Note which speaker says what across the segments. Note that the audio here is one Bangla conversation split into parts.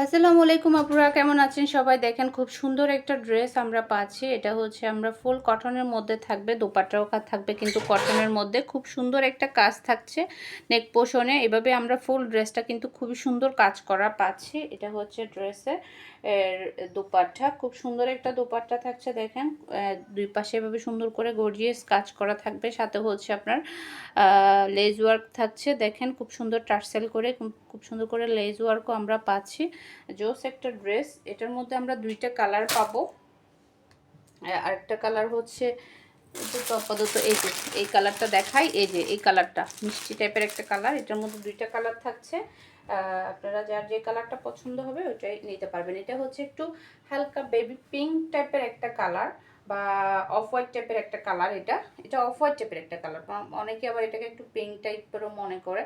Speaker 1: আসসালামু আলাইকুম আপুরা, কেমন আছেন সবাই? দেখেন খুব সুন্দর একটা ড্রেস আমরা পাচ্ছি। এটা হচ্ছে আমরা ফুল কটনের মধ্যে থাকবে, দোপাট্টাও থাকবে কিন্তু কটনের মধ্যে। খুব সুন্দর একটা কাজ থাকছে নেক পোষণে। এভাবে আমরা ফুল ড্রেসটা কিন্তু খুবই সুন্দর কাজ করা পাচ্ছি। এটা হচ্ছে ড্রেসের দোপাট্টা। খুব সুন্দর একটা দোপাট্টা থাকছে। দেখেন দুই পাশে এভাবে সুন্দর করে গর্জিয়াস কাজ করা থাকবে। সাথে হচ্ছে আপনার লেজ ওয়ার্ক থাকছে। দেখেন খুব সুন্দর টার্সেল করে, খুব সুন্দর করে লেজ ওয়ার্কও আমরা পাচ্ছি। জোস একটা ড্রেস। এটার মধ্যে আমরা দুইটা কালার পাবো। আরেকটা কালার হচ্ছে তো আপাতত এই কালারটা দেখাই। এই কালারটা মিষ্টি টাইপের একটা কালার। এটার মধ্যে দুইটা কালার থাকছে। আপনারা যার যে কালারটা পছন্দ হবে ওইটাই নিতে পারবেন। এটা হচ্ছে একটু হালকা বেবি পিঙ্ক টাইপের একটা কালার বা অফ হোয়াইট টাইপের একটা কালার। এটা অফ হোয়াইট টাইপের একটা কালার। অনেকে আবার এটাকে একটু পিঙ্ক টাইপেরও মনে করে,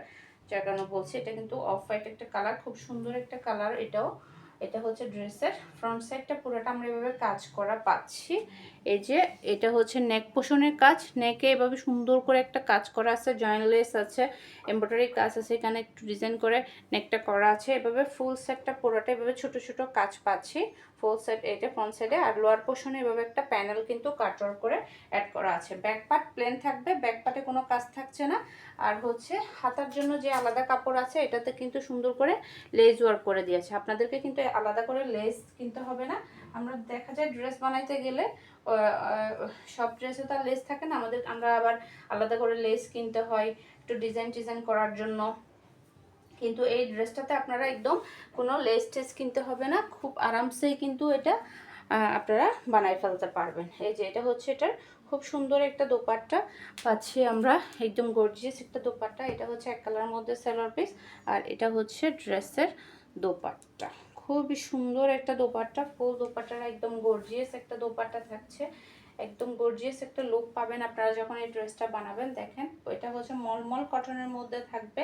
Speaker 1: যার কারণে বলছি এটা কিন্তু অফ হোয়াইট একটা কালার। খুব সুন্দর একটা কালার এটাও। এটা হচ্ছে ড্রেসের ফ্রন্ট সাইডটা পুরোটা আমরা এভাবে কাজ করা পাচ্ছি। এই যে এটা হচ্ছে নেক পোষণের কাজ। নেকে এভাবে সুন্দর করে একটা কাজ করা আছে, জয়েন্ট লেস আছে, এমব্রয়ডারি কাজ আছে, এখানে একটু ডিজাইন করে নেকটা করা আছে। এভাবে ফুল সেটটা পুরোটা এভাবে ছোট ছোট কাজ পাচ্ছি ফুল সেট। এটা ফ্রন্ট সাইডে। আর লোয়ার পোষণে এভাবে একটা প্যানেল কিন্তু কাটওয়ার্ক করে অ্যাড করা আছে। ব্যাক পার্ট প্লেন থাকবে, ব্যাক পার্টে কোনো কাজ থাকছে না। আর হচ্ছে হাতার জন্য যে আলাদা কাপড় আছে এটাতে কিন্তু সুন্দর করে লেস ওয়ার্ক করে দিয়েছে। আপনাদেরকে কিন্তু আলাদা করে লেস কিনতে হবে না। আমরা দেখা যায় ড্রেস বানাইতে গেলে সব ড্রেসে তো আর লেস থাকে না, আমরা আবার আলাদা করে লেস কিনতে হয় একটু ডিজাইন করার জন্য। কিন্তু এই ড্রেসটাতে আপনারা একদম কোনো লেস টেস কিনতে হবে না, খুব আরামসেই কিন্তু এটা আপনারা বানাই ফেলতে পারবেন। এই যে এটা হচ্ছে এটার খুব সুন্দর একটা দোপাট্টা পাচ্ছি আমরা, একদম গর্জিয়াস একটা দোপাট্টা। এটা হচ্ছে এক কালারের মধ্যে সালোয়ার পিস, আর এটা হচ্ছে ড্রেসের দোপাট্টা। খুবই সুন্দর একটা দোপাট্টা, ফুল দোপাট্টাটা একদম গর্জিয়াস একটা দোপাট্টা থাকছে। একদম গর্জিয়াস একটা লুক পাবেন আপনারা যখন এই ড্রেসটা বানাবেন। দেখেন এটা হচ্ছে মলমল কটনের মধ্যে থাকবে।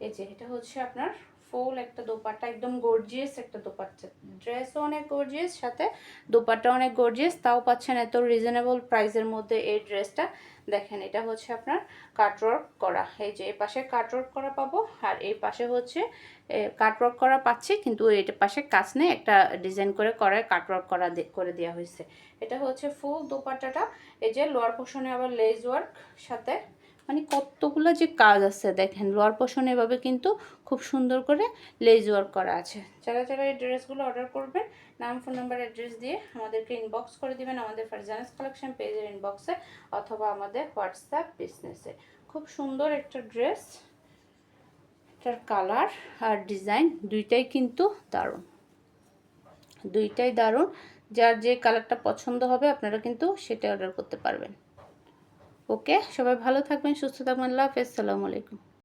Speaker 1: এই যে এটা হচ্ছে আপনার ফুল একটা দোপাট্টা, একদম গর্জিয়াস একটা দোপাট্টা। ড্রেসও অনেক গর্জিয়াস, সাথে দোপাট্টা অনেক গর্জিয়াস, তাও পাচ্ছেন এত রিজনেবল প্রাইসের মধ্যে এই ড্রেসটা। দেখেন এটা হচ্ছে আপনার কাটওয়ার্ক করা। এই যে এই পাশে কাটওয়ার্ক করা পাবো, আর এই পাশে হচ্ছে কাটওয়ার্ক করা পাচ্ছি, কিন্তু এটার পাশে কাজ নেই, একটা ডিজাইন করে কাটওয়ার্ক করে দেওয়া হয়েছে। এটা হচ্ছে ফুল দোপাট্টাটা। এই যে লোয়ার পোর্শনে আবার লেজ ওয়ার্ক সাথে, মানে কতগুলো যে কাজ আছে। দেখেন লোয়ার পোর্শনে এভাবে কিন্তু খুব সুন্দর করে লেজ ওয়ার্ক করা আছে। যারা যারা এই ড্রেসগুলো অর্ডার করবেন, নাম, ফোন নাম্বার, অ্যাড্রেস দিয়ে আমাদেরকে ইনবক্স করে দিবেন আমাদের ফারজানাস কালেকশন পেজের ইনবক্সে, অথবা আমাদের হোয়াটসঅ্যাপ বিজনেসে। খুব সুন্দর একটা ড্রেস। এটার কালার আর ডিজাইন দুইটাই কিন্তু দারুণ, দুইটাই দারুণ। যার যে কালারটা পছন্দ হবে আপনারা কিন্তু সেটা অর্ডার করতে পারবেন। ওকে, সবাই ভালো থাকবেন, সুস্থ থাকবেন। আল্লাহ হাফেজ, আসসালামু আলাইকুম।